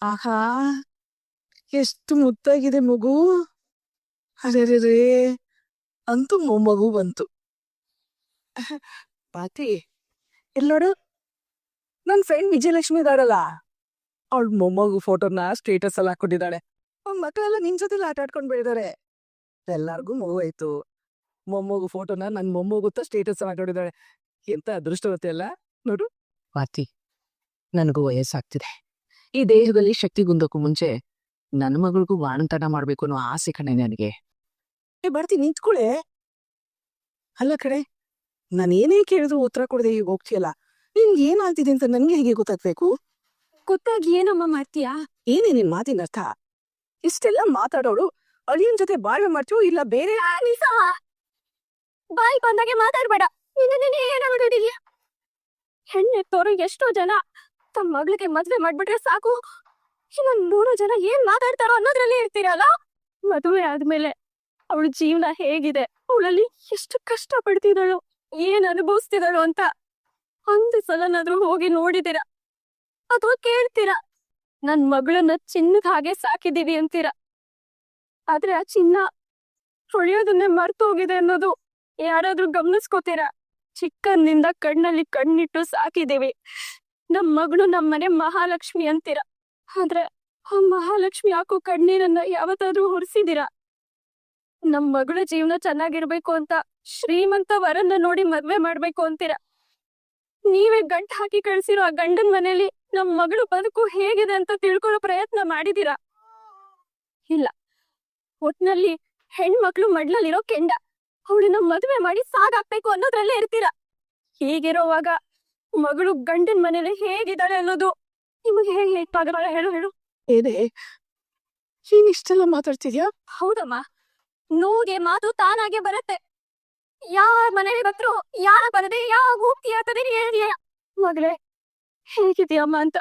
ಆಹಾ, ಎಷ್ಟು ಮುದ್ದಾಗಿದೆ ಮಗು. ಅರೆ, ಅಂತೂ ಮೊಮ್ಮಗು ಬಂತು. ಪಾತಿ, ಎಲ್ಲೋಡು, ನನ್ ಫ್ರೆಂಡ್ ವಿಜಯಲಕ್ಷ್ಮಿ ಇದಾಳಲ್ಲ, ಅವಳ ಮೊಮ್ಮಗು ಫೋಟೋನ ಸ್ಟೇಟಸ್ ಅಲ್ಲಿ ಹಾಕೊಂಡಿದ್ದಾಳೆ. ಅವ್ನ ಮಕ್ಕಳೆಲ್ಲ ನಿನ್ ಜೊತೆಲಿ ಆಟ ಆಡ್ಕೊಂಡ್ ಬೆಳಿದಾರೆ. ಎಲ್ಲಾರ್ಗು ಮಗು ಆಯ್ತು. ಮೊಮ್ಮಗು ಫೋಟೋನ ನನ್ ಮೊಮ್ಮಗುತ್ತ ಸ್ಟೇಟಸ್ ಹಾಕೊಂಡಿದ್ದಾಳೆ. ಎಂತ ಅದೃಷ್ಟವತ್ತೆ ಅಲ್ಲ ನೋಡು. ಪಾತಿ, ನನಗೂ ವಯಸ್ಸಾಗ್ತಿದೆ. ಈ ದೇಹದಲ್ಲಿ ಶಕ್ತಿಗುಂದಕ್ಕೂ ಮುಂಚೆ ನನ್ನ ಮಗಳಿಗೂ ವಾಣಂತನ ಮಾಡ್ಬೇಕು ಅನ್ನೋ ಆಸೆ ಕಣೆ ನನಗೆ. ಬರ್ತೀನಿ, ನಿಂತ್ಕೊಳ್ಳೆ. ಅಲ್ಲ ಕಡೆ, ನಾನೇನೇ ಕೇಳಿದ್ರು ಉತ್ತರ ಕೊಡದೆ ಈಗ ಹೋಗ್ತೀಯಲ್ಲ, ನಿನ್ಗೆ ಏನಾಗ್ತಿದೆ ಅಂತ ನನ್ಗೆ ಹೇಗೆ ಗೊತ್ತಾಗ್ಬೇಕು? ಗೊತ್ತಾಗಿ ಏನಮ್ಮ ಮಾಡ್ತೀಯಾ? ಏನೇ ನಿನ್ ಮಾತಿನ ಅರ್ಥ? ಇಷ್ಟೆಲ್ಲ ಮಾತಾಡೋಳು ಅಳಿಯನ್ ಜೊತೆ ಬಾಳ್ವೆ ಮಾಡ್ತೀವೋ ಇಲ್ಲ ಬೇರೆ? ಬಾಯಿ ಬಂದಾಗೆ ಮಾತಾಡ್ಬೇಡ. ಏನಾಗ್ಬಿಟ್ಟಿದ್ಯಾ? ಹೆಣ್ಣೆತ್ತೋರು ಎಷ್ಟೋ ಜನ ತಮ್ಮ ಮಗಳಿಗೆ ಮದ್ವೆ ಮಾಡ್ಬಿಟ್ರೆ ಸಾಕು, ಇನ್ನೊಂದ್ 3 ಜನ ಏನ್ ಮಾತಾಡ್ತಾರೋ ಅನ್ನೋದ್ರಲ್ಲಿ ಇರ್ತೀರಲ್ಲ. ಮದುವೆ ಆದ್ಮೇಲೆ ಅವಳ ಜೀವನ ಹೇಗಿದೆ, ಅವಳಲ್ಲಿ ಎಷ್ಟು ಕಷ್ಟ ಪಡ್ತಿದ್ದಾಳು, ಏನ್ ಅನುಭವಿಸ್ತಿದ್ದಾಳು ಅಂತ ಒಂದು ಸಲನಾದ್ರೂ ಹೋಗಿ ನೋಡಿದೀರ ಅಥವಾ ಕೇಳ್ತೀರಾ? ನನ್ ಮಗಳನ್ನ ಚಿನ್ನದ ಹಾಗೆ ಸಾಕಿದೀವಿ ಅಂತೀರ, ಆದ್ರೆ ಆ ಚಿನ್ನ ಹೊಳೆಯೋದನ್ನೇ ಮರ್ತು ಹೋಗಿದೆ ಅನ್ನೋದು ಯಾರಾದ್ರೂ ಗಮನಿಸ್ಕೋತೀರ? ಚಿಕ್ಕಂದಿಂದ ಕಣ್ಣಲ್ಲಿ ಕಣ್ಣಿಟ್ಟು ಸಾಕಿದೀವಿ. ನಮ್ ಮಗಳು ನಮ್ಮನೆ ಮಹಾಲಕ್ಷ್ಮಿ ಅಂತೀರ, ಆದ್ರೆ ಆ ಮಹಾಲಕ್ಷ್ಮಿ ಹಾಕೋ ಕಣ್ಣೀರನ್ನ ಯಾವತ್ತಾದ್ರೂ ಹೊರಿಸಿದೀರ? ನಮ್ ಮಗಳ ಜೀವನ ಚೆನ್ನಾಗಿರ್ಬೇಕು ಅಂತ ಶ್ರೀಮಂತ ವರನ್ನ ನೋಡಿ ಮದ್ವೆ ಮಾಡ್ಬೇಕು ಅಂತೀರ. ನೀವೇ ಗಂಟ್ ಹಾಕಿ ಕಳ್ಸಿರೋ ಆ ಗಂಡನ್ ಮನೇಲಿ ನಮ್ ಮಗಳು ಬದುಕು ಹೇಗಿದೆ ಅಂತ ತಿಳ್ಕೊಳ್ಳೋ ಪ್ರಯತ್ನ ಮಾಡಿದೀರಾ? ಇಲ್ಲ. ಒಟ್ನಲ್ಲಿ ಹೆಣ್ಮಕ್ಳು ಮಡ್ಲಲ್ಲಿರೋ ಕೆಂಡ, ಅವಳನ್ನ ಮದುವೆ ಮಾಡಿ ಸಾಗಾಕ್ಬೇಕು ಅನ್ನೋದ್ರಲ್ಲೇ ಇರ್ತೀರ. ಹೀಗಿರೋವಾಗ ಮಗಳು ಗಂಡನ್ ಮನೇಲಿ ಹೇಗಿದ್ದಾಳೆ ಅನ್ನೋದು ನಿಮಗೆ ಹೇಗೆ ಹೇಗಾಗಲ್ಲ? ಹೇಳು. ಏನೇ ನೀನ್ ಇಷ್ಟೆಲ್ಲ ಮಾತಾಡ್ತಿದ್ಯಾ? ಹೌದಮ್ಮ, ನೋಗೆ ಮಾತು ತಾನಾಗೆ ಬರುತ್ತೆ. ಯಾರ ಮನೇಲಿ ಬಂದ್ರು ಯಾರ ಬರದೆ ಯಾವ ಹೋಗ್ತೀಯ ಅಂತದೇ ಹೇಳಿದೀಯ. ಮಗಳೇ ಹೇಗಿದೀಯಮ್ಮ ಅಂತ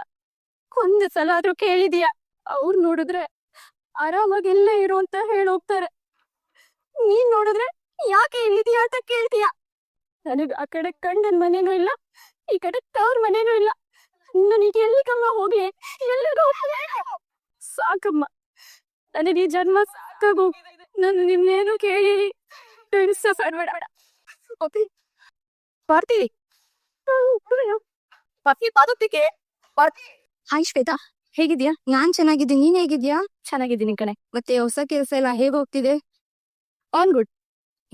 ಒಂದು ಸಲ ಆದ್ರೂ ಕೇಳಿದೀಯ? ಅವ್ರು ನೋಡಿದ್ರೆ ಆರಾಮಾಗೆಲ್ಲ ಇರು ಅಂತ ಹೇಳೋಗ್ತಾರೆ, ನೀನ್ ನೋಡಿದ್ರೆ ಯಾಕೆ ಇಲ್ಲಿದೀಯ ಅಂತ ಕೇಳ್ತೀಯ. ನನಗ್ ಆ ಕಡೆ ಗಂಡನ್ ಮನೇನೂ ಇಲ್ಲ, ಈ ಕಡೆ ತವ್ರ ಮನೇನೂ ಇಲ್ಲ. ನನಗೆ ಎಲ್ಲಿಗಮ್ಮ ಹೋಗ್ಲಿ? ಎಲ್ಲಿಗೂ ಸಾಕಮ್ಮ, ನನಗೆ ಈ ಜನ್ಮ ಸಾಕಾಗು. ನಾನು ನಿಮ್ನೇನು ಕೇಳಿ ಬೇಡ. ಪಾರ್ತಿ, ಹಾಯ್ ಶ್ವೇತಾ, ಹೇಗಿದ್ಯಾ? ನಾನ್ ಚೆನ್ನಾಗಿದ್ದೀನಿ, ನೀನ್ ಹೇಗಿದ್ಯಾ? ಚೆನ್ನಾಗಿದ್ದೀನಿ ಕಣೆ. ಮತ್ತೆ ಹೊಸ ಕೆಲಸ ಎಲ್ಲ ಹೇಗ್ ಹೋಗ್ತಿದೆ? On good.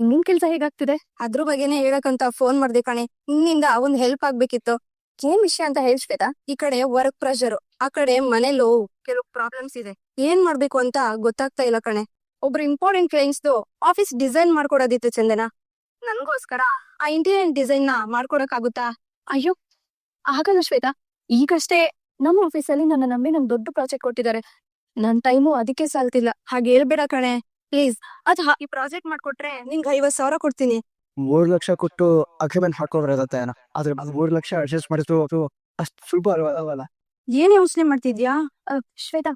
ನಿನ್ ಕೆಲ್ಸ ಹೇಗಾಗ್ತಿದೆ? ಅದ್ರ ಬಗ್ಗೆನೇ ಹೇಳಕ್ಕಂತ ಫೋನ್ ಮಾಡ್ದೆ ಕಣೆ. ನಿನ್ನಿಂದ ಒಂದ್ ಹೆಲ್ಪ್ ಆಗ್ಬೇಕಿತ್ತು. ಏನ್ ವಿಷಯ ಅಂತ ಹೇಳಿ ಶ್ವೇತಾ? ಈ ಕಡೆ ವರ್ಕ್ ಪ್ರೆಷರ್, ಆ ಕಡೆ ಮನೇಲೂ ಕೆಲವು ಪ್ರಾಬ್ಲಮ್ಸ್ ಇದೆ. ಏನ್ ಮಾಡ್ಬೇಕು ಅಂತ ಗೊತ್ತಾಗ್ತಾ ಇಲ್ಲ ಕಣೆ. ಒಬ್ರು ಇಂಪಾರ್ಟೆಂಟ್ ಕ್ಲೈಂಟ್ಸ್ದು ಆಫೀಸ್ ಡಿಸೈನ್ ಮಾಡ್ಕೊಡೋದಿತ್ತು ಚಂದನ. ನನ್ಗೋಸ್ಕರ ಆ ಇಂಟೀರಿಯರ್ ಡಿಸೈನ್ ನ ಮಾಡ್ಕೊಡಕ್ ಆಗುತ್ತಾ? ಅಯ್ಯೋ ಆಗಲ್ಲ ಶ್ವೇತಾ, ಈಗಷ್ಟೇ ನಮ್ಮ ಆಫೀಸಲ್ಲಿ ನನ್ನ ನಂಬಿ ನನ್ ದೊಡ್ಡ ಪ್ರಾಜೆಕ್ಟ್ ಕೊಟ್ಟಿದ್ದಾರೆ. ನನ್ ಟೈಮು ಅದಕ್ಕೆ ಸಾಲ್ತಿಲ್ಲ. ಹಾಗೆ ಹೇಳ್ಬೇಡ ಕಣೆ ಪ್ಲೀಸ್. ಈ ಪ್ರಾಜೆಕ್ಟ್ ಮಾಡ್ಕೊಟ್ರೆ ನಿಂಗೆ 50,000 ಕೊಡ್ತೀನಿ. 3 ಲಕ್ಷ ಕೊಟ್ಟು ಅಗ್ರಿಮೆಂಟ್ ಹಾಕೋಬರತ್ತೆ, ಆದ್ರೆ 3 ಲಕ್ಷ ಅಡ್ಜಸ್ಟ್ ಮಾಡಿದ್ರು ಅಷ್ಟು ಸುಲಭ ಅಲ್ವಲ್ಲ. ಏನ್ ಯೋಚನೆ ಮಾಡ್ತಿದ್ಯಾ? ಶ್ವೇತಾ,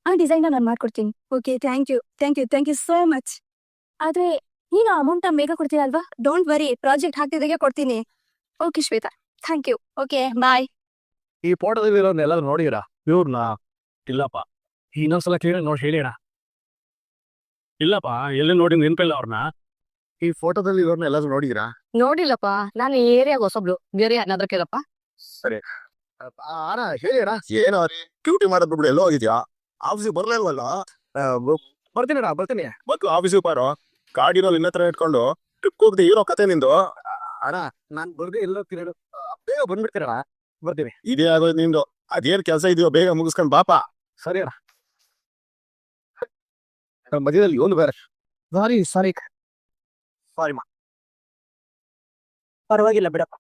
ಆ ಡಿಸೈನ್ ನಾನು ಮಾಡ್ಕೊಡ್ತೀನಿ. Okay, thank you so much. ಆದ್ರೆ ನೀನು ಅಮೌಂಟ್ ಬೇಗ ಕೊಡ್ತೀಯ ಅಲ್ವಾ? ಡೋಂಟ್ ವರಿ, ಪ್ರಾಜೆಕ್ಟ್ ಹಾಕ್ತಿದ್ದಾಗೆ ಕೊಡ್ತೀನಿ. Okay Shweta, thank you. Okay bye. ಈ ಫೋಟೋದಲ್ಲಿ ಎಲ್ಲ ನೋಡಿರಾ ಇವ್ರನ್ನ? ಇಲ್ಲಪ್ಪ, ಇನ್ನೊಂದ್ಸಲ ಕೇಳಿ ನೋಡಿ ಹೇಳಿಣ. ಇಲ್ಲಪ್ಪ, ಎಲ್ಲಿ ನೋಡಿ ನೆನಪಿಲ್ಲ ಅವ್ರನ್ನ. ಈ ಫೋಟೋದಲ್ಲಿ ಇವ್ರನ್ನ ಎಲ್ಲಾದ್ರೂ ನೋಡಿದಿರಾ? ನೋಡಿಲ್ಲಪ್ಪ, ನಾನು ಈ ಏರಿಯಾಗ ಹೊಸಬ್ಳು, ಬೇರೆ ಏನಾದ್ರೂ ಕೇಳಪ್ಪ. ಸರಿ ಅಣ್ಣ ಹೇಳಿಣ. ಏನೋ ಕ್ಯೂಟಿ ಮಾಡೋದ್ ಬಿಡ್ಬಿಡು, ಎಲ್ಲೋ ಹೋಗಿದ್ಯಾ? ಆಫೀಸಿಗೆ ಬರ್ಲಿಲ್ವಲ್ಲ? ಬರ್ತೀನಿ ಮತ್ತು ಆಫೀಸಿಗೆ ಬಾರೋ. ಗಾಡಿನೋ ನಿನ್ನ ಹತ್ರ ಇಟ್ಕೊಂಡು ಟ್ರಿಪ್ ಹೋಗದೆ ಇರೋ ಕತೆ ನಿಂದು. ಅಣ್ಣ ನಾನ್ ಬರ್ದೆ ಎಲ್ಲೋ ತಿರುಡು, ಬೇಗ ಬಂದ್ಬಿಡ್ತೀರಣ್ಣ. ಬರ್ತೀನಿ. ಇದೇ ಆಗೋದು ನಿಂದು. ಅದೇನ್ ಕೆಲಸ ಇದೆಯೋ ಬೇಗ ಮುಗಿಸ್ಕೊಂಡ್ ಬಾಪ. ಸರಿ ಅಣ್ಣ. ಮಧ್ಯದಲ್ಲಿ ಒಂದು ಬೇರೆ ಸಾರಿ ಮಾ. ಪರವಾಗಿಲ್ಲ ಬಿಡಪ್ಪ.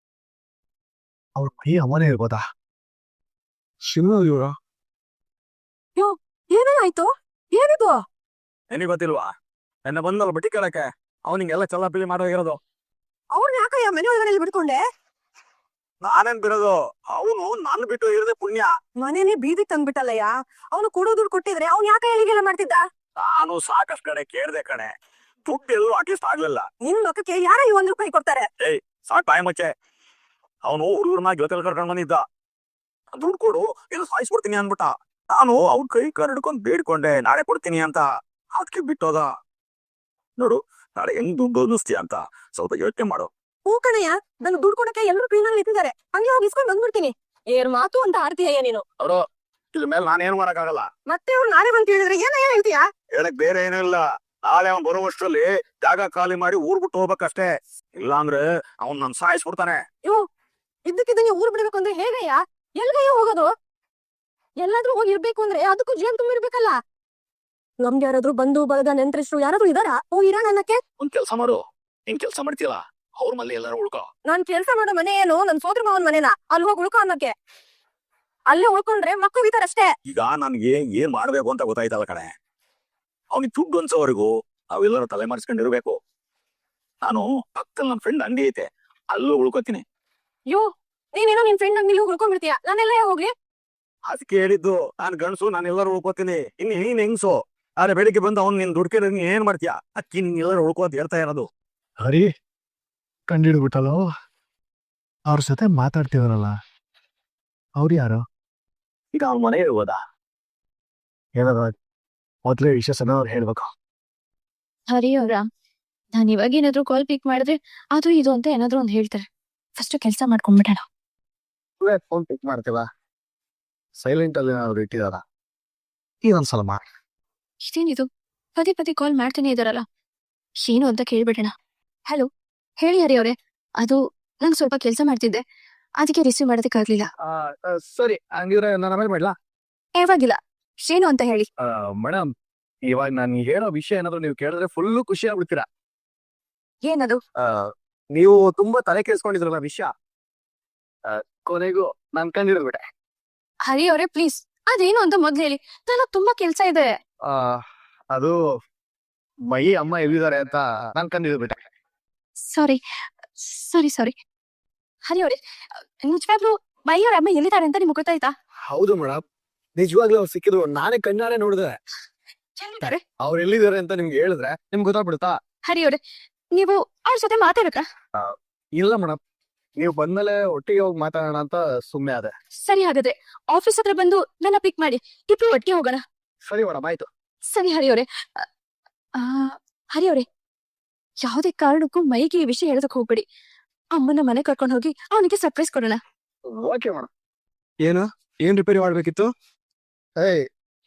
ಅವ್ರ ಮೈ ಅವನೇ ಇರ್ಬೋದಾ? ಶಿವ ಇವ್ರ ಏನಾಯ್ತು? ಏನಿದು? ನನಗೆ ಗೊತ್ತಿಲ್ವಾ? ನನ್ನ ಬಂದಲ್ಲ ಬಟ್ಟಿ ಕೇಳಕ್ಕೆ, ಅವನಿಗೆಲ್ಲ ಚಲ್ಲಾಪಿಲ್ಲಿ ಮಾಡೋಗಿರೋದು. ಅವ್ರನ್ನ ಯಾಕಯ್ಯ ಮನೆ ಒಳಗಡೆ ಬಿಡ್ಕೊಂಡೆ? ನಾನೇನ್ ಬಿಡೋದು, ಅವನು ನಾನು ಬಿಟ್ಟು ಇರದೆ ಪುಣ್ಯ. ಮನೇನೆ ಬೀದಿ ತಂದ್ಬಿಟ್ಟಲ್ಲಯ್ಯ. ಅವನು ಕೊಡೋ ದುಡ್ಡು ಕೊಟ್ಟಿದ್ರೆ ಅವ್ನು ಯಾಕೆ ಹೇಳಿಗೆಲ್ಲ ಮಾಡ್ತಿದ್ದ? ನಾನು ಸಾಕಷ್ಟು ಕಡೆ ಕೇಳ್ದೆ ಕಣೆ, ದುಡ್ಡು ಎಲ್ಲೂ ಅಟ್ಲೀಸ್ಟ್ ಆಗ್ಲಿಲ್ಲ. ನಿನ್ ಲೋಕಕ್ಕೆ ಯಾರ 1 ರೂಪಾಯಿ ಕೊಡ್ತಾರೆ? ಸಾಕ್ ಬಾಯ್ ಮಚ್ಚೆ. ಅವನು ಹುಡುಗರನ್ನ ಜೊತೆ ಕರ್ಕೊಂಡ್ ಬಂದಿದ್ದ. ದುಡ್ಡು ಕೊಡು, ಇದು ಸಾಯಿಸ್ಬಿಡ್ತೀನಿ ಅನ್ಬಿಟ್ಟ. ನಾನು ಅವ್ನ ಕೈ ಕಾಲು ಹಿಡ್ಕೊಂಡು ಬೇಡ್ಕೊಂಡೆ ನಾಳೆ ಕೊಡ್ತೀನಿ ಅಂತ. ಅದಕ್ಕೆ ಬಿಟ್ಟೋದ. ನೋಡು, ನಾಳೆ ಹೆಂಗ್ ದುಡ್ಡು ಅನ್ನಿಸ್ತೀಯ ಅಂತ ಸ್ವಲ್ಪ ಯೋಚನೆ ಮಾಡು. ಹೂ ಕಣಯ್ಯ, ನನ್ ದುಡ್ಡು ಕೊಡಕ್ಕೆ ಎಲ್ಲರೂ ಕ್ಲೀನಲ್ಲಿ ನಿಂತಿದ್ದಾರೆ. ಹಂಗೆ ಹೋಗಿ ಇಸ್ಕೊಂಡ್ ಬಂದ್ಬಿಡ್ತೀನಿ. ಏರ್ ಮಾತು ಅಂತ ಆಡ್ತೀಯ ನೀನು. ಅವರು ಇದ್ರ ಮೇಲೆ ನಾನೇನು ಮಾಡಕ್ಕಾಗಲ್ಲ. ಮತ್ತೆ ಅವ್ರು ನಾಳೆ ಬಂದು ಕೇಳಿದ್ರೆ ಏನಯ್ಯ ಹೇಳ್ತೀಯಾ? ಹೇಳಕ್ ಬೇರೆ ಏನೂ ಇಲ್ಲ. ನಾಳೆ ಅವ್ನು ಬರುವಷ್ಟರಲ್ಲಿ ಜಾಗ ಖಾಲಿ ಮಾಡಿ ಊರ್ ಬಿಟ್ಟು ಹೋಗ್ಬೇಕಷ್ಟೇ. ಇಲ್ಲಾಂದ್ರೆ ಅವ್ನ್ ನನ್ ಸಾಯಿಸ್ಬಿಡ್ತಾನೆ. ಇದ್ದಕ್ಕಿದ್ದಂಗೆ ಊರ್ ಬಿಡ್ಬೇಕು ಅಂದ್ರೆ ಹೇಗಯ್ಯ? ಎಲ್ಗಯ್ಯ ಹೋಗೋದು? ಎಲ್ಲಾದ್ರೂ ಹೋಗಿ ಇರ್ಬೇಕು ಅಂದ್ರೆ ಅದಕ್ಕೂ ಜೀವನ ತುಂಬಿರ್ಬೇಕಲ್ಲ. ನಮ್ಗೆ ಯಾರಾದ್ರೂ ಬಂಧು ಬಳಗ ನೆಂಟ್ರಿಸ್ರು ಯಾರಾದ್ರೂ ಇದಾರ ಇರೋಣ ಅನ್ನಕ್ಕೆ? ಒಂದ್ ಕೆಲ್ಸ ಮಾಡು, ಹಿಂಗ್ ಕೆಲ್ಸ ಮಾಡ್ತೀಯಲ್ಲ ಅವ್ರ ಮಲ್ಲಿ ಎಲ್ಲಾರು ಉಳ್ಕೊ. ನಾನ್ ಕೆಲ್ಸ ಮಾಡೋ ಮನೆ ಏನು ನನ್ ಸೋದ್ರ ಮಾವನ್ ಮನೆನಾ? ಅಲ್ಲಿ ಹೋಗಿ ಉಳ್ಕೊ ಅನ್ನಕ್ಕೆ. ಅಲ್ಲೇ ಉಳ್ಕೊಂಡ್ರೆ ಮಕ್ಕಳು ಬಿದ್ದಾರಷ್ಟೇ. ಈಗ ನನ್ಗೆ ಏನ್ ಮಾಡ್ಬೇಕು ಅಂತ ಗೊತ್ತಾಯ್ತಲ್ಲ ಕಣೆ. ಅವ್ನಿಗೆ ದುಡ್ಡು ಅನ್ಸೋವರೆಗೂ ನಾವೆಲ್ಲರೂ ತಲೆ ಮಾಡಿಸ್ಕೊಂಡಿರ್ಬೇಕು. ನಾನು ಪಕ್ಕದಲ್ಲಿ ನನ್ನ ಫ್ರೆಂಡ್ ಅಂಗಡಿ ಐತೆ, ಅಲ್ಲೂ ಉಳ್ಕೋತೀನಿ. ನೀನೇನೋ ನಿನ್ ಫ್ರೆಂಡ್ ಅಂಗಡಿ ಉಳ್ಕೊಂಡ್ಬಿಡ್ತೀಯ, ನಾನೆಲ್ಲ ಹೋಗ್ಲಿ? ಅದಕ್ಕೆ ಹೇಳಿದ್ದು, ನಾನ್ ಗಂಡ್ಸು, ನಾನು ಎಲ್ಲರೂ ಉಳ್ಕೋತೀನಿ. ಇನ್ನು ನೀನ್ ಹೆಂಗ್ಸು. ಆದ್ರೆ ಬೆಳಿಗ್ಗೆ ಬಂದು ಅವ್ನು ನಿನ್ ದುಡ್ಕೆ ನೀನ್ ಏನ್ ಮಾಡ್ತೀಯ? ಅಕ್ಕಿ ನೀನ್ ಎಲ್ಲರೂ ಉಳ್ಕೋ ಅಂತ ಹೇಳ್ತಾ ಇರೋದು. ಹರಿ ಕಂಡಿಡ್ಬಿಟ್ಟಲ್ಲೋ. ಅವ್ರ ಜೊತೆ ಮಾತಾಡ್ತಿದಾರಲ್ಲ, ಅವ್ರು ಯಾರು? ಈಗ ಅವ್ನ ಮನೆಗೆ ಹೋದ. ಹೇಳೋದ ಮೊದ್ಲೇ ವಿಷಯ ಅವ್ರು ಹೇಳ್ಬೇಕು. ಹರಿ ಅವ್ರ, ನಾನ್ ಇವಾಗ ಏನಾದ್ರು ಕಾಲ್ ಪಿಕ್ ಮಾಡಿದ್ರೆ ಅದು ಇದು ಅಂತ ಏನಾದ್ರು ಒಂದ್ ಹೇಳ್ತಾರೆ. ಫಸ್ಟ್ ಕೆಲ್ಸ ಮಾಡ್ಕೊಂಡ್ಬಿಡೋಣ. ಫೋನ್ ಪಿಕ್ ಮಾಡ್ತೀವ? ಸೈಲೆಂಟ್ ಅಲ್ಲಿ ಅವ್ರು ಇಟ್ಟಿದಾರ. ಇದೊಂದ್ಸಲ ಮಾಡಿ. ಇದೇನಿದು ಪದೇ ಪದೇ ಕಾಲ್ ಮಾಡ್ತಾನೆ ಇದಾರಲ್ಲ, ಏನು ಅಂತ ಕೇಳ್ಬಿಡೋಣ. ಹಲೋ, ಹೇಳಿ ಹರಿ ಅವ್ರೆ. ಅದು ನಂಗೆ ಸ್ವಲ್ಪ ಕೆಲಸ ಮಾಡ್ತಿದ್ದೆ, ಅದಕ್ಕೆ ರಿಸೀವ್ ಮಾಡೋದಕ್ಕಾಗ್ಲಿಲ್ಲ. ಸರಿ, ಹಂಗಿದ್ರೆ ನಾನು ಆಮೇಲೆ ಮಾಡ್ಲಾ? ಯಾವಾಗಿಲ್ಲ, ಏನು ಅಂತ ಹೇಳಿ. ಮೇಡಮ್, ಇವಾಗ ನಾನು ಹೇಳೋ ವಿಷಯ ಏನಾದ್ರು ನೀವು ಕೇಳಿದ್ರೆ ಫುಲ್ಲು ಖುಷಿ ಆಗ್ಬಿಡ್ತೀರಾ. ಏನದು? ನೀವು ತುಂಬಾ ತಲೆ ಕೆಡಿಸ್ಕೊಂಡಿದ್ರಲ್ಲ ವಿಷಯ, ಕೊನೆಗೂ ನಾನ್ ಕಂಡಿಡ್ಬಿಟ್ಟೆ. ಹರಿ ಅವ್ರೆ ಪ್ಲೀಸ್, ಅದೇನು ಅಂತ ಮೊದ್ಲು ಹೇಳಿ. ನನಗ್ ತುಂಬಾ ಕೆಲ್ಸ ಇದೆ. ಅದು ಮೈ ಅಮ್ಮ ಎಲ್ಲಿದ್ದಾರೆ ಅಂತ ನಾನ್ ಕಂಡಿಡ್ಬಿಟ್ಟೆ. ಸಾರಿ ಸಾರಿ ಸಾರಿ. ಹರಿ ಅವ್ರೆ, ನಿಜವಾಗ್ಲೂ ಬೈಯವ್ರ ಅಮ್ಮ ಎಲ್ಲಿದ್ದಾರೆ ಅಂತ ನಿಮ್ಗೆ ಗೊತ್ತಾಯ್ತಾ? ಹೌದು ಮೇಡಮ್, ನಿಜವಾಗ್ಲೂ ಅವ್ರು ಸಿಕ್ಕಿದ್ರು. ನಾನೇ ಕಣ್ಣಾರೆ ನೋಡಿದೆ. ಎಲ್ಲಿದ್ದಾರೆ? ಅವ್ರು ಎಲ್ಲಿದ್ದಾರೆ ಅಂತ ನಿಮ್ಗೆ ಹೇಳಿದ್ರೆ ನಿಮ್ಗೆ ಗೊತ್ತಾಗ್ಬಿಡುತ್ತಾ? ಹರಿ ಅವ್ರೆ, ನೀವು ಅವ್ರ ಜೊತೆ ಮಾತಾಡಕ? ಇಲ್ಲ ಮೇಡಮ್, ನೀವು ಬಂದ್ಮೇಲೆ ಒಟ್ಟಿಗೆ ಹೋಗಿ ಮಾತಾಡೋಣ ಅಂತ ಸುಮ್ಮನೆ ಅದೇ. ಸರಿ, ಹಾಗಾದ್ರೆ ಆಫೀಸ್ ಹತ್ರ ಬಂದು ನನ್ನ ಪಿಕ್ ಮಾಡಿ, ಇಬ್ರು ಒಟ್ಟಿಗೆ ಹೋಗೋಣ. ಸರಿ ಮೇಡಮ್, ಆಯ್ತು. ಸರಿ ಹರಿ ಅವ್ರೆ. ಹರಿ ಅವ್ರೆ, ಯಾವುದೇ ಕಾರಣಕ್ಕೂ ಮೈಗೆ ಈ ವಿಷಯ ಹೇಳೋದಕ್ಕೆ ಹೋಗ್ಬೇಡಿ. ಅಮ್ಮನ ಮನೆ ಕರ್ಕೊಂಡು ಹೋಗಿ ಅವನಿಗೆ ಸರ್ಪ್ರೈಸ್ ಕೊಡೋಣ. Okay madam. ಏನ್ ರಿಪೇರಿ ಮಾಡ್ಬೇಕಿತ್ತು?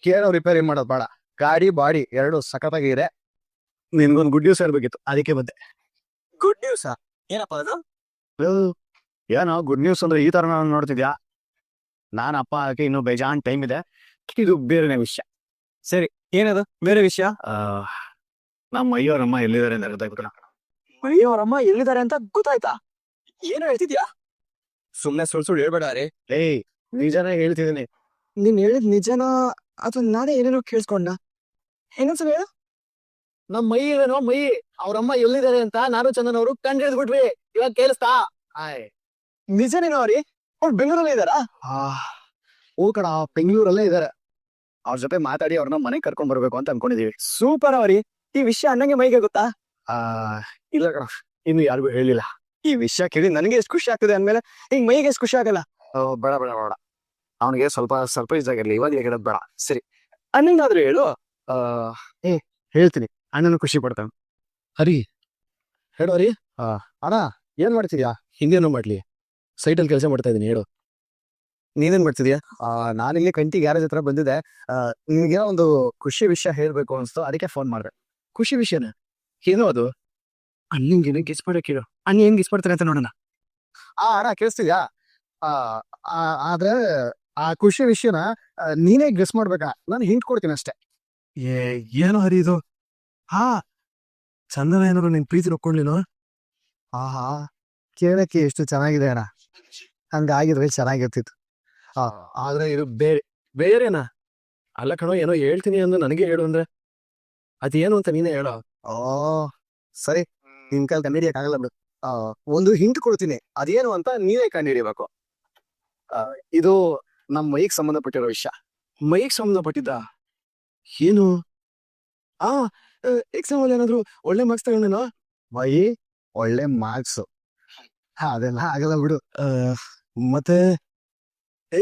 ಕೇಳೋ ರಿಪೇರಿ ಮಾಡೋದು ಬೇಡ. ಗಾಡಿ ಬಾಡಿ ಎರಡು ಸಖತ್ತಾಗಿದೆ. ನಿನ್ಗೊಂದು ಗುಡ್ ನ್ಯೂಸ್ ಹೇಳ್ಬೇಕಿತ್ತು, ಅದಕ್ಕೆ ಬಂದೆ. Good news? ಏನಪ್ಪ ಅದು? ಏನೋ ಗುಡ್ ನ್ಯೂಸ್ ಅಂದ್ರೆ ಈ ತರ ನಾನು ನೋಡ್ತಿದ್ಯಾ? ನಾನಪ್ಪ ಅದಕ್ಕೆ ಇನ್ನೂ ಬೇಜಾನ್ ಟೈಮ್ ಇದೆ. ಇದು ಬೇರೆನೇ ವಿಷಯ. ಸರಿ, ಏನದು ಬೇರೆ ವಿಷಯ? ನಮ್ಮ ಅಯ್ಯೋರಮ್ಮ ಎಲ್ಲಿದ್ದಾರೆ ಅಂತ ಗೊತ್ತಾಗ್ಬಿಟ್ಟು. ಅಯ್ಯೋರಮ್ಮ ಎಲ್ಲಿದ್ದಾರೆ ಅಂತ ಗೊತ್ತಾಯ್ತಾ? ಏನು ಹೇಳ್ತಿದ್ಯಾ? ಸುಮ್ನೆ ಸುಳ್ಳು ಹೇಳ್ಬೇಡ ರೀ. ನಿಜಾನೇ ಹೇಳ್ತಿದ್ದೀನಿ. ನೀನ್ ಹೇಳಿದ್ ನಿಜನಾ ಅಥವಾ ನಾನೇ ಏನೇನೋ ಕೇಳಿಸ್ಕೊಂಡ? ಏನೊಂದ್ಸಲ ಹೇಳು. ನಮ್ಮ ಮೈ ಇವೇನೋ ಮೈ, ಅವ್ರಮ್ಮ ಎಲ್ಲಿದ್ದಾರೆ ಅಂತ ನಾನು ಚಂದನ್ ಅವರು ಕಂಡು ಹಿಡಿದ್ಬಿಟ್ವಿ. ಇವಾಗ ಕೇಳಿಸ್ತಾ? ನಿಜನೇನೋ ರೀ? ಅವ್ರು ಬೆಂಗಳೂರಲ್ಲಿ ಇದ್ದಾರಾ? ಹೂ ಕಣ, ಬೆಂಗಳೂರಲ್ಲೇ ಇದಾರೆ. ಅವ್ರ ಜೊತೆ ಮಾತಾಡಿ ಅವ್ರನ್ನ ಮನೆಗೆ ಕರ್ಕೊಂಡ್ ಬರ್ಬೇಕು ಅಂತ ಅನ್ಕೊಂಡಿದೀವಿ. ಸೂಪರ್ ಅವ್ರಿ. ಈ ವಿಷಯ ಅಣ್ಣಂಗೆ ಮೈಗೆ ಗೊತ್ತಾ? ಇಲ್ಲ ಕಣ, ಇನ್ನು ಯಾರಿಗೂ ಹೇಳಿಲ್ಲ. ಈ ವಿಷಯ ಕೇಳಿ ನನಗೆ ಎಷ್ಟು ಖುಷಿ ಆಗ್ತದೆ ಅಂದ್ಮೇಲೆ ಈಗ ಮೈಗೆ ಎಷ್ಟು ಖುಷಿ ಆಗಲ್ಲ? ಬೇಡ ಬೇಡ ಬೇಡ, ಅವನಿಗೆ ಸ್ವಲ್ಪ ಸರ್ಪ್ರೈಸ್ ಆಗಿರ್ಲಿ, ಇವಾಗ ಹೇಳೋದ್ ಬೇಡ. ಸರಿ, ಅಣ್ಣಂಗಾದ್ರೂ ಹೇಳು. ಹೇಳ್ತೀನಿ, ಅಣ್ಣನು ಖುಷಿ ಪಡ್ತಾನೆ. ಹರಿ ಹೇಳು. ಹರಿ, ಅಣ್ಣ ಏನ್ ಮಾಡ್ತಿದ್ಯಾ? ಹಿಂದೇನೋ ಮಾಡ್ಲಿ, ಸೈಟಲ್ಲಿ ಕೆಲಸ ಮಾಡ್ತಾ ಇದೀನಿ. ಹೇಳು, ನೀನೇನ್ ಮಾಡ್ತಿದ್ಯಾ? ನಾನಿಲ್ಲಿ ಕಂಟಿ ಗ್ಯಾರೇಜ್ ಹತ್ರ ಬಂದಿದ್ದೆ. ನಿಮ್ಗೆ ಒಂದು ಖುಷಿ ವಿಷಯ ಹೇಳ್ಬೇಕು ಅನ್ಸ್ತು, ಅದಕ್ಕೆ ಫೋನ್ ಮಾಡ್ದೆ. ಖುಷಿ ವಿಷಯನ? ಏನೋ ಅದು? ಅಣ್ಣಂಗೇನು ಗೆಸ್ ಮಾಡಕ್ ಹೇಳು. ಅಣ್ಣ ಏನ್ ಗೆಸ್ ಮಾಡ್ತಾರೆ ಅಂತ ನೋಡೋಣ. ಅಣ್ಣ ಕೇಳಿಸ್ತಿದ್ಯಾ? ಆದ್ರೆ ಆ ಖುಷಿ ವಿಷಯನ ನೀನೇ ಗೆಸ್ ಮಾಡ್ಬೇಕಾ? ನಾನು ಹಿಂಟ್ ಕೊಡ್ತೀನಿ ಅಷ್ಟೇ. ಏನೋ ಹರಿ ಇದು? ಚಂದನ ಏನಾದ್ರು ನಿನ್ ಪ್ರೀತಿ ಒಪ್ಕೊಂಡ್ಲಿನೋ? ಕೇಳಕ್ಕೆ ಎಷ್ಟು ಚೆನ್ನಾಗಿದೆ ಅಣ್ಣ. ಹಂಗಾಗಿದ್ರೆ ಚೆನ್ನಾಗಿರ್ತಿತ್ತು. ಆದ್ರೆ ಇದು ಬೇರೆನಾ? ಅಲ್ಲ ಕಣೋ, ಏನೋ ಹೇಳ್ತೀನಿ ಅಂದು ನನಗೆ ಹೇಳು ಅಂದ್ರೆ ಅದೇನು ಅಂತ ನೀನೇ ಹೇಳೋ. ಸರಿ, ನಿನ್ ಕೈಲಿ ಕಂಡಿಡಿಯಕ್ಕಾಗಲ್ಲ ಬಿಡು. ಒಂದು ಹಿಂಟ್ ಕೊಡ್ತೀನಿ, ಅದೇನು ಅಂತ ನೀವೇ ಕಂಡುಹಿಡಿಬೇಕು. ಇದು ನಮ್ಮ ಮೈಗೆ ಸಂಬಂಧಪಟ್ಟಿರೋ ವಿಷಯ. ಮೈಗೆ ಸಂಬಂಧಪಟ್ಟಿದ್ದ? ಏನು? ಎಕ್ಸಾಮ್ ಅಲ್ಲಿ ಏನಾದ್ರು ಒಳ್ಳೆ ಮಾರ್ಕ್ಸ್ ತಗೊಂಡೇನೋ? ಮೈ ಒಳ್ಳೆ ಮಾರ್ಕ್ಸ್ ಅದೆಲ್ಲ ಆಗಲ್ಲ ಬಿಡು. ಮತ್ತೆ ಏ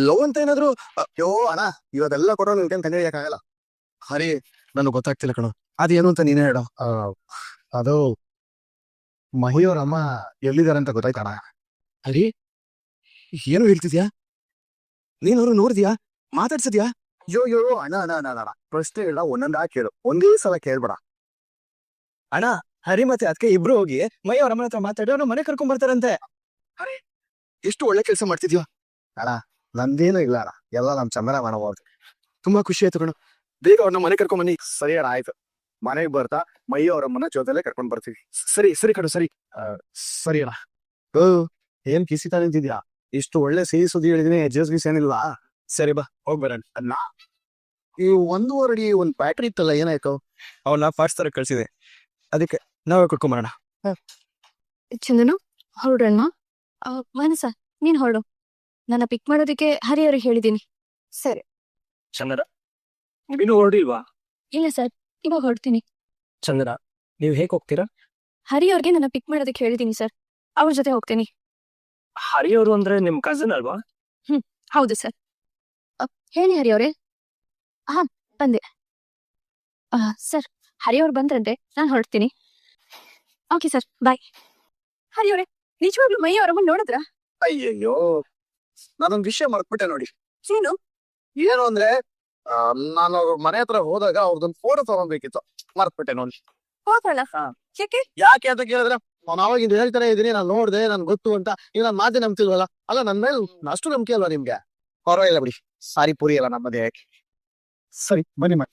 ಲವ್ ಅಂತ ಏನಾದ್ರು ಅಯ್ಯೋ ಅಣ್ಣ ಇವತ್ತೆಲ್ಲ ಕೊಡೋ ನಿನ್ಗೆ ಕಂಡು ಹಿಡಿಯಕ್ಕಾಗಲ್ಲ. ಹರಿ ನನಗೆ ಗೊತ್ತಾಗ್ತಿಲ್ಲ ಕಣೋ, ಅದೇನು ಅಂತ ನೀನೇ ಹೇಳೋ. ಅದು ಮಹಿ ಅವ್ರ ಅಮ್ಮ ಎಲ್ಲಿದ್ದಾರೆ ಅಂತ ಗೊತ್ತಾಯ್ತಣ್ಣ. ಹರಿ ಏನು ಹೇಳ್ತಿದ್ಯಾ? ನೀನ್ ಅವ್ರು ನೋಡಿದ್ಯಾ, ಮಾತಾಡ್ಸಿದ್ಯಾ? ಅಯ್ಯೋ ಅಣ್ಣ ಅಣ್ಣ ಅಣ್ಣ ಅಣ್ಣ ಪ್ರಶ್ನೆ ಇಲ್ಲ, ಒಂದೊಂದಾಗಿ ಕೇಳು, ಒಂದೇ ಸಲ ಕೇಳ್ಬೇಡ. ಅಣ್ಣ ಹರಿ ಮತ್ತೆ ಅದಕ್ಕೆ ಇಬ್ರು ಹೋಗಿ ಮೈ ಅವ್ರ ಅಮ್ಮನ ಹತ್ರ ಮಾತಾಡಿ ಅವ್ರ ಮನೆ ಕರ್ಕೊಂಡ್ ಬರ್ತಾರಂತೆ. ಹರಿ ಎಷ್ಟು ಒಳ್ಳೆ ಕೆಲಸ ಮಾಡ್ತಿದ್ಯೋ ಅಣ್ಣ. ನಂದೇನು ಇಲ್ಲ ಅಣ್ಣ, ಎಲ್ಲ ನಮ್ ಚಂದನ ಮಾಡಬಹುದು. ತುಂಬಾ ಖುಷಿ ಆಯ್ತು ಕಣು, ಬೇಗ ಅವ್ರನ್ನ ಮನೆ ಕರ್ಕೊಂಡ್ ಬನ್ನಿ. ಸರಿ ಅಣ್ಣ ಆಯ್ತು, ಮನೆಗೆ ಬರ್ತಾ ಮೈ ಅವ್ರಮ್ಮನ ಜೊತೆಲೆ ಕರ್ಕೊಂಡ್ ಬರ್ತೀವಿ. ಸರಿ ಸರಿ ಕಣು ಸರಿ. ಸರಿ ಅಣ್ಣ. ಏನ್ ಕಿಸಿತಾ ನಿಂತಿದ್ಯಾ? ಇಷ್ಟು ಒಳ್ಳೆ ಸಿಹಿ ಸುದ್ದಿ ಹೇಳಿದೀನಿ, ಎಜ್ಜಸ್ ಗೀಸ್ ಏನಿಲ್ವಾ? ಸರಿ ಬಾ ಹೋಗ್ಬರೋಣ. ಅಣ್ಣ ಈ 1.5 ಅಡಿ ಒಂದ್ ಬ್ಯಾಟ್ರಿ ಇತ್ತಲ್ಲ, ಏನಾಯ್ತು? ಅವನ್ನ ಫಾಸ್ಟ್ ತರ ಕಳ್ಸಿದೆ, ಅದಕ್ಕೆ ನಾವೇ ಕುಡ್ಕೊಂಬರೋಣ. ಚಂದನು ಹೊರಡ್ರಣ್ಣ. ಮಾನಸ ನೀನ್ ಹೊರಡು, ನನ್ನ ಪಿಕ್ ಮಾಡೋದಕ್ಕೆ ಹರಿ ಅವ್ರಿಗೆ ಹೇಳಿದೀನಿ. ಸರಿ. ಚಂದನ ನೀನು ಹೊರಡಿಲ್ವಾ? ಇಲ್ಲ ಸರ್, ಇವಾಗ ಹೊರಡ್ತೀನಿ. ಚಂದನ ನೀವು ಹೇಗೆ ಹೋಗ್ತೀರಾ? ಹರಿ ಅವ್ರಿಗೆ ನನ್ನ ಪಿಕ್ ಮಾಡೋದಕ್ಕೆ ಹೇಳಿದೀನಿ ಸರ್, ಅವ್ರ ಜೊತೆ ಹೋಗ್ತೀನಿ. ಹರಿಯವರು ಅಂದ್ರೆ ನಿಮ್ ಕಸಿನ್ ಅಲ್ವಾ? ಹೌದು ಸರ್. ಹೇಳಿ ಹರಿ ಅವ್ರೆ. ಹಾ ಬಂದೆ. ಸರ್ ಹರಿ ಅವ್ರು ಬಂದ್ರಂತೆ, ನಾನು ಹೊರಡ್ತೀನಿ. ಓಕೆ ಸರ್, ಬಾಯ್. ಹರಿ ಅವ್ರೆ, ನಿಜವಾಗ್ಲೂ ಮೈ ಅವರಮ್ಮ ನೋಡಿದ್ರ? ಅಯ್ಯಯ್ಯೋ, ನಾನೊಂದ್ ವಿಷಯ ಮರ್ತ್ಬಿಟ್ಟೆ ನೋಡಿ. ಏನು? ಏನು ಅಂದ್ರೆ ನಾನು ಅವ್ರ ಮನೆ ಹತ್ರ ಹೋದಾಗ ಅವ್ರದೊಂದು ಫೋಟೋ ತಗೊಂಡ್ಬೇಕಿತ್ತು, ಮರ್ತ್ಬಿಟ್ಟೆ ನೋಡಿ. ಹೋದಲ್ಲ ಯಾಕೆ? ಯಾಕೆ ಅಂತ ಕೇಳಿದ್ರೆ ನಾನು ಅವಾಗಿಂದ ಹೇಳ್ತಾನೆ ಇದೀನಿ, ನಾನು ನೋಡ್ದೆ, ನನ್ ಗೊತ್ತು ಅಂತ. ನೀವು ನನ್ ಮಾತೆ ನಂಬ್ತಿಲ್ವಲ್ಲ? ಅಲ್ಲ ನನ್ ಮೇಲೆ ಅಷ್ಟು ನಂಬಿಕೆ ಅಲ್ವಾ ನಿಮ್ಗೆ? ಪರವಾಗಿಲ್ಲ ಬಿಡಿ, ಸಾರಿ ಪುರಿ ಅಲ್ಲ ನಮ್ಮದೇ. ಸರಿ ಬನ್ನಿ ಮಾಡಿ.